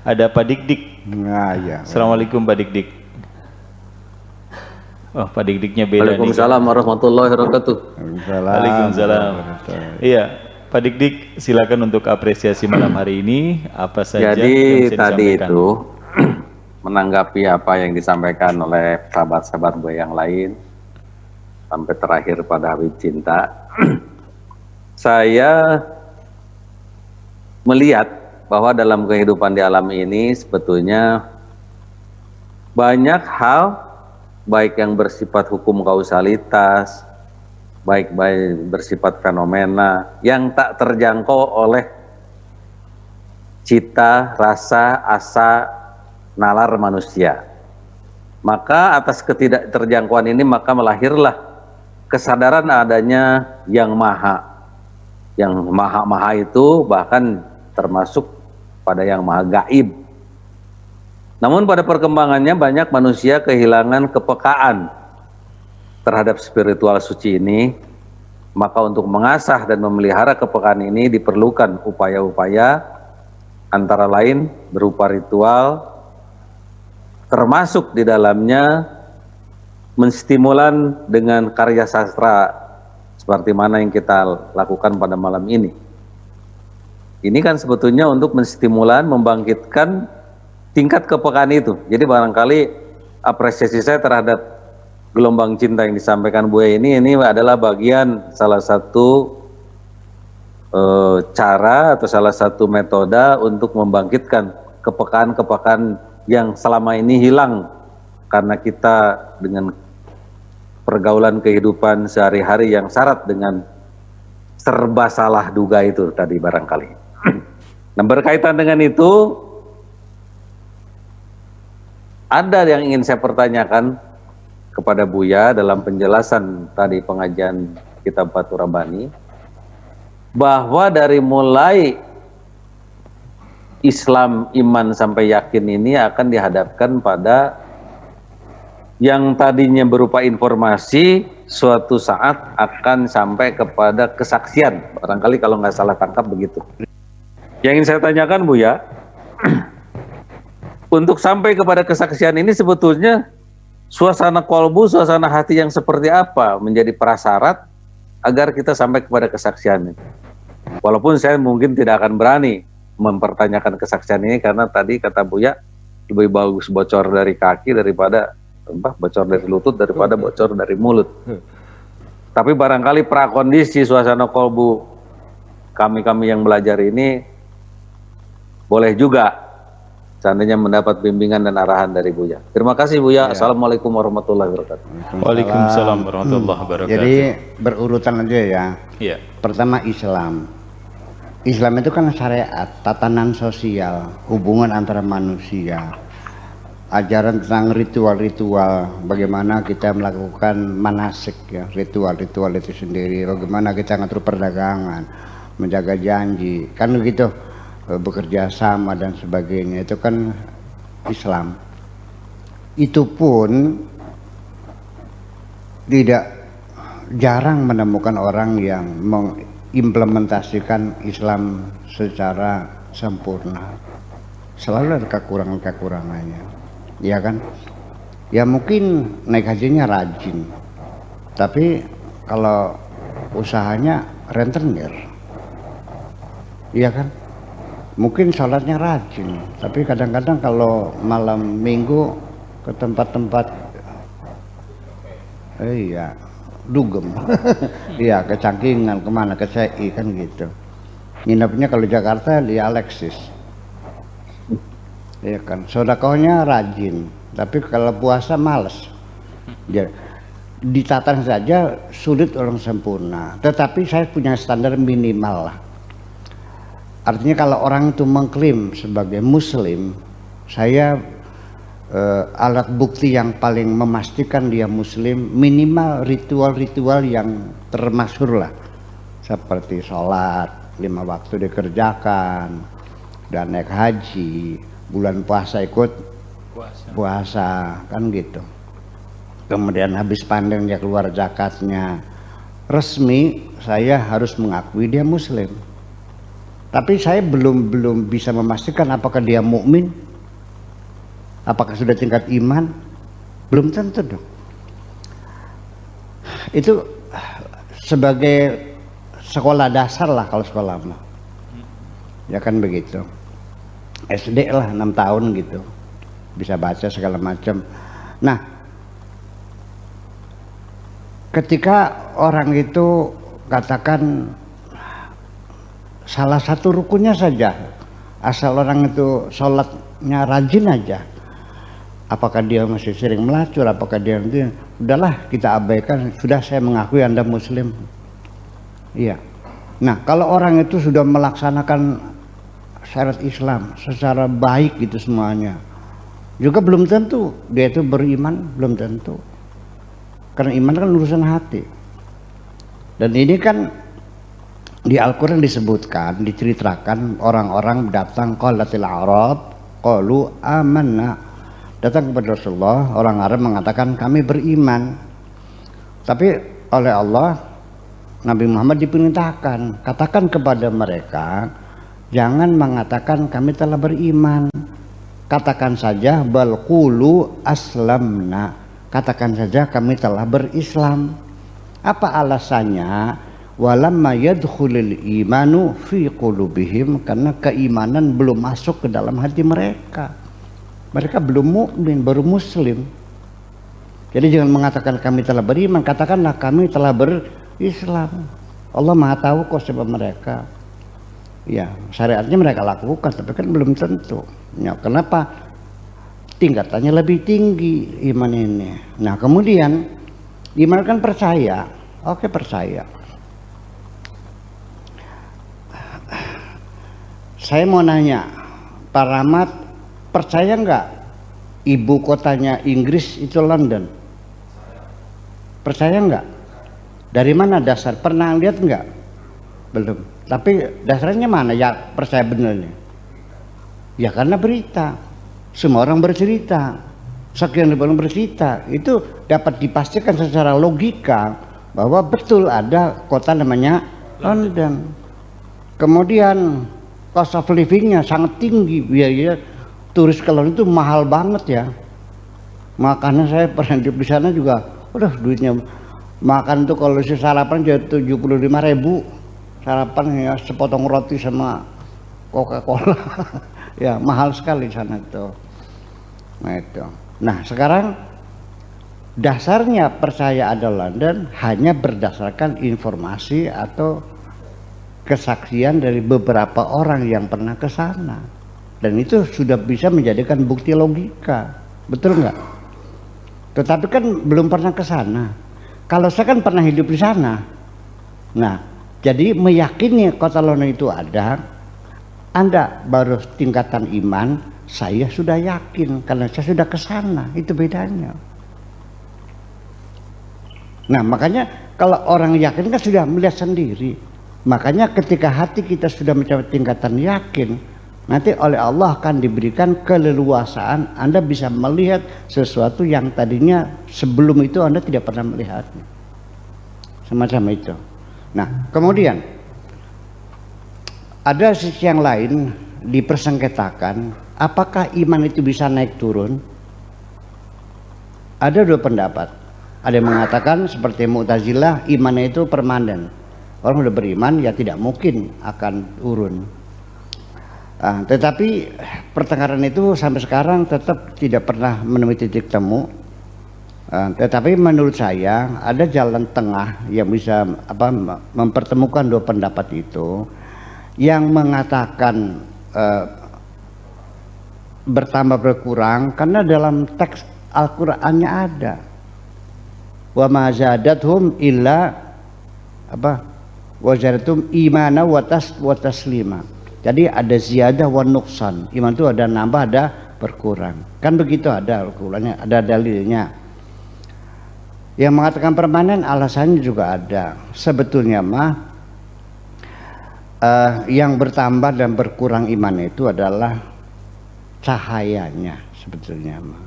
Ada Pak Dik-Dik. Nah, ya. Assalamualaikum Pak Dik-Dik. Oh, Pak Dik-Diknya beda. Waalaikumsalam warahmatullahi wabarakatuh. Waalaikumsalam. Iya, Pak Dik-Dik, silakan untuk apresiasi malam hari ini. Apa saja Jadi yang bisa tadi disampaikan? itu menanggapi apa yang disampaikan oleh sahabat-sahabat gue yang lain sampai terakhir pada Habib Cinta, saya melihat bahwa dalam kehidupan di alam ini sebetulnya banyak hal baik yang bersifat hukum kausalitas, baik bersifat fenomena yang tak terjangkau oleh cita, rasa, asa, nalar manusia. Maka atas ketidakterjangkauan ini maka melahirlah kesadaran adanya yang maha. Yang maha-maha itu bahkan termasuk pada yang maha gaib. Namun pada perkembangannya banyak manusia kehilangan kepekaan terhadap spiritual suci ini. Maka untuk mengasah dan memelihara kepekaan ini diperlukan upaya-upaya antara lain berupa ritual, termasuk di dalamnya menstimulan dengan karya sastra seperti mana yang kita lakukan pada malam ini. Ini kan sebetulnya untuk menstimulan, membangkitkan tingkat kepekaan itu. Jadi barangkali apresiasi saya terhadap gelombang cinta yang disampaikan Buya ini adalah bagian salah satu cara atau salah satu metode untuk membangkitkan kepekaan-kepekaan yang selama ini hilang karena kita dengan pergaulan kehidupan sehari-hari yang syarat dengan serba salah duga itu tadi barangkali. Nah, berkaitan dengan itu ada yang ingin saya pertanyakan kepada Buya dalam penjelasan tadi pengajian kitab Fathur Rabbani, bahwa dari mulai Islam, iman sampai yakin ini akan dihadapkan pada yang tadinya berupa informasi suatu saat akan sampai kepada kesaksian. Barangkali kalau nggak salah tangkap begitu. Yang ingin saya tanyakan Buya, untuk sampai kepada kesaksian ini sebetulnya suasana kolbu, suasana hati yang seperti apa menjadi prasyarat agar kita sampai kepada kesaksian ini. Walaupun saya mungkin tidak akan berani mempertanyakan kesaksian ini karena tadi kata Buya lebih bagus bocor dari kaki daripada bocor dari lutut daripada bocor dari mulut. Tapi barangkali prakondisi suasana kolbu kami-kami yang belajar ini boleh juga seandainya mendapat bimbingan dan arahan dari Buya. Terima kasih Buya. Ya. Assalamualaikum warahmatullahi wabarakatuh. Waalaikumsalam warahmatullahi wabarakatuh. Jadi berurutan aja ya. Iya. Pertama Islam. Islam itu kan syariat, tatanan sosial, hubungan antara manusia. Ajaran tentang ritual-ritual, bagaimana kita melakukan manasik ya, ritual-ritual itu sendiri, bagaimana kita ngatur perdagangan, menjaga janji, kan begitu, bekerja sama dan sebagainya, itu kan Islam. Itu pun tidak jarang menemukan orang yang mengimplementasikan Islam secara sempurna. Selalu ada kekurangan-kekurangannya. Ya kan, ya mungkin naik hajinya rajin, tapi kalau usahanya rentenir, iya kan, mungkin sholatnya rajin, tapi kadang-kadang kalau malam minggu ke tempat-tempat, iya, dugem, iya kecangkingan, kemana ke CI kan gitu, nginepnya kalau Jakarta di Alexis. Ya kan, sodakohnya rajin, tapi kalau puasa males. Ya, ditatan saja sulit orang sempurna. Tetapi saya punya standar minimal lah. Artinya kalau orang itu mengklaim sebagai Muslim, saya alat bukti yang paling memastikan dia Muslim minimal ritual-ritual yang termasyhur lah, seperti sholat 5 waktu dikerjakan dan naik haji. Bulan puasa ikut puasa kan gitu. Kemudian habis panen dia keluar zakatnya. Resmi saya harus mengakui dia Muslim. Tapi saya belum bisa memastikan apakah dia mukmin, apakah sudah tingkat iman, belum tentu dong. Itu sebagai sekolah dasar lah kalau sekolah mah. Ya kan begitu. SD lah 6 tahun gitu. Bisa baca segala macam. Nah, ketika orang itu katakan salah satu rukunnya saja, asal orang itu sholatnya rajin aja, apakah dia masih sering melacur, apakah dia nanti udahlah kita abaikan, sudah saya mengakui Anda muslim. Iya. Nah, kalau orang itu sudah melaksanakan syariat Islam secara baik gitu semuanya, juga belum tentu dia itu beriman, belum tentu. Karena iman kan urusan hati. Dan ini kan di Al-Quran disebutkan, diceritakan orang-orang datang qalatil Arab qalu amanna, datang kepada Rasulullah, orang Arab mengatakan kami beriman. Tapi oleh Allah, Nabi Muhammad diperintahkan, katakan kepada mereka, jangan mengatakan kami telah beriman, katakan saja bal qulu aslamna, katakan saja kami telah berislam. Apa alasannya? Walamma yadkhulul imanu fi qulubihim, karena keimanan belum masuk ke dalam hati mereka. Mereka belum mukmin, baru muslim. Jadi jangan mengatakan kami telah beriman, katakanlah kami telah berislam. Allah Maha tahu kok siapa mereka. Ya, syariatnya mereka lakukan, tapi kan belum tentu. Ya, kenapa? Tingkatannya lebih tinggi iman ini. Nah, kemudian iman kan percaya. Oke, percaya. Saya mau nanya, Pak Rahmat, percaya nggak ibu kotanya Inggris itu London? Percaya nggak? Dari mana dasar? Pernah lihat nggak? Belum. Tapi dasarnya mana ya percaya benernya? Ya karena berita. Semua orang bercerita. Sekian ribu orang bercerita. Itu dapat dipastikan secara logika bahwa betul ada kota namanya London. Kemudian cost of livingnya sangat tinggi, biaya turis ke London itu mahal banget ya. Makanya saya pernah di sana juga, udah duitnya makan tuh kalau sarapan jadi 75.000, sarapan ya sepotong roti sama Coca-Cola. Ya mahal sekali sana itu. Nah itu. Nah sekarang dasarnya percaya ada London hanya berdasarkan informasi atau kesaksian dari beberapa orang yang pernah ke sana, dan itu sudah bisa menjadikan bukti logika, betul nggak? Tetapi kan belum pernah ke sana. Kalau saya kan pernah hidup di sana, nah jadi meyakini kota London itu ada, Anda baru tingkatan iman, saya sudah yakin karena saya sudah ke sana, itu bedanya. Nah makanya kalau orang yakin kan sudah melihat sendiri. Makanya ketika hati kita sudah mencapai tingkatan yakin, nanti oleh Allah akan diberikan keleluasaan, Anda bisa melihat sesuatu yang tadinya sebelum itu Anda tidak pernah melihatnya. Semacam itu. Nah kemudian ada sisi yang lain dipersengketakan, apakah iman itu bisa naik turun? Ada dua pendapat. Ada yang mengatakan seperti Mu'tazilah, imannya itu permanen. Orang sudah beriman ya tidak mungkin akan turun. Tetapi pertengkaran itu sampai sekarang tetap tidak pernah menemui titik temu. Tetapi menurut saya ada jalan tengah yang bisa mempertemukan dua pendapat itu, yang mengatakan bertambah berkurang karena dalam teks Al-Qur'annya ada. Wa ma zadathum illa wajaratum imana wa taslima. Jadi ada ziyadah wa nuqsan. Iman itu ada nambah, ada berkurang. Kan begitu, ada Al-Qur'annya, ada dalilnya. Yang mengatakan permanen alasannya juga ada. Sebetulnya mah yang bertambah dan berkurang iman itu adalah cahayanya sebetulnya mah.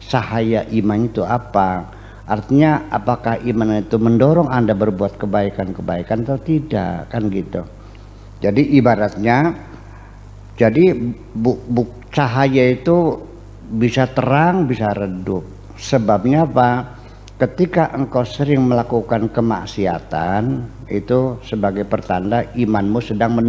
Cahaya iman itu apa? Artinya apakah iman itu mendorong Anda berbuat kebaikan-kebaikan atau tidak, kan gitu. Jadi ibaratnya, jadi cahaya itu bisa terang, bisa redup. Sebabnya apa? Ketika engkau sering melakukan kemaksiatan, itu sebagai pertanda imanmu sedang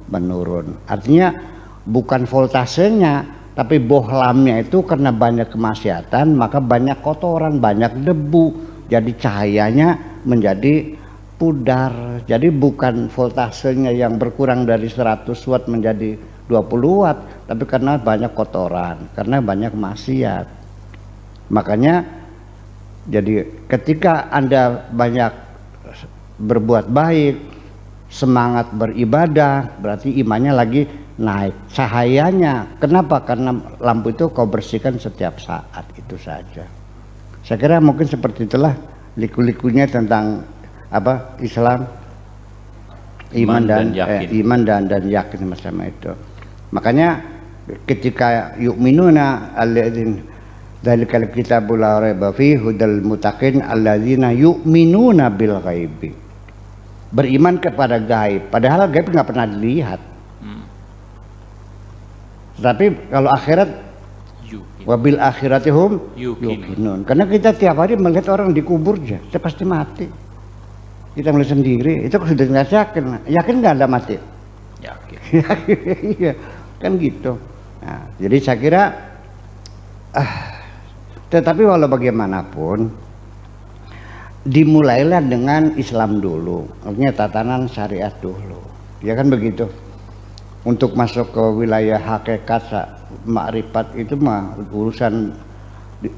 menurun. Artinya bukan voltasenya, tapi bohlamnya itu karena banyak kemaksiatan, maka banyak kotoran, banyak debu. Jadi cahayanya menjadi pudar. Jadi bukan voltasenya yang berkurang dari 100 watt menjadi 20 watt, tapi karena banyak kotoran, karena banyak maksiat. Makanya jadi ketika Anda banyak berbuat baik, semangat beribadah, berarti imannya lagi naik, cahayanya. Kenapa? Karena lampu itu kau bersihkan setiap saat, itu saja. Saya kira mungkin seperti itulah liku-likunya tentang apa Islam, iman dan yakin. Iman dan yakin macam itu. Makanya ketika yu'minuna alladzina dzalikal kitabul la raiba fihi hudal muttaqin alladzina yu'minuna bil ghaibi. Beriman kepada gaib, padahal gaib nggak pernah dilihat. Tapi kalau akhirat, wabil akhiratihum yuqinun. Karena kita tiap hari melihat orang dikubur aja, dia pasti mati. Kita melihat sendiri, itu sudah nggak yakin nggak ada mati? Yakin. Iya, kan gitu. Nah, jadi saya kira, tetapi walau bagaimanapun, dimulailah dengan Islam dulu, artinya tatanan syariat dulu, ya kan begitu. Untuk masuk ke wilayah hakikat makrifat itu mah urusan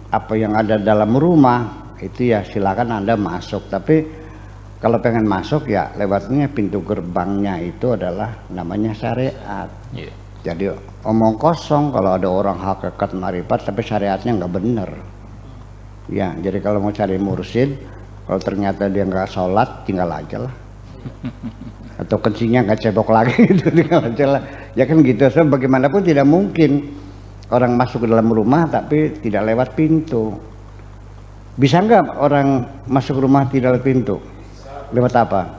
apa yang ada dalam rumah itu ya silakan Anda masuk, tapi kalau pengen masuk ya lewatnya pintu gerbangnya itu adalah namanya syariat. Jadi omong kosong kalau ada orang hakikat makrifat tapi syariatnya nggak bener. Ya, jadi kalau mau cari mursyid, kalau ternyata dia nggak sholat, tinggal aja lah. Atau kencingnya nggak cebok lagi, itu tinggal aja lah. Ya kan gitu. So, bagaimanapun tidak mungkin orang masuk ke dalam rumah tapi tidak lewat pintu. Bisa nggak orang masuk rumah tidak lewat pintu? Lewat apa?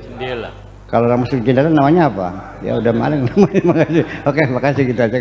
Jendela. Kalau orang masuk jendela namanya apa? Ya udah maling namanya. Makasih. Oke, makasih kita aja.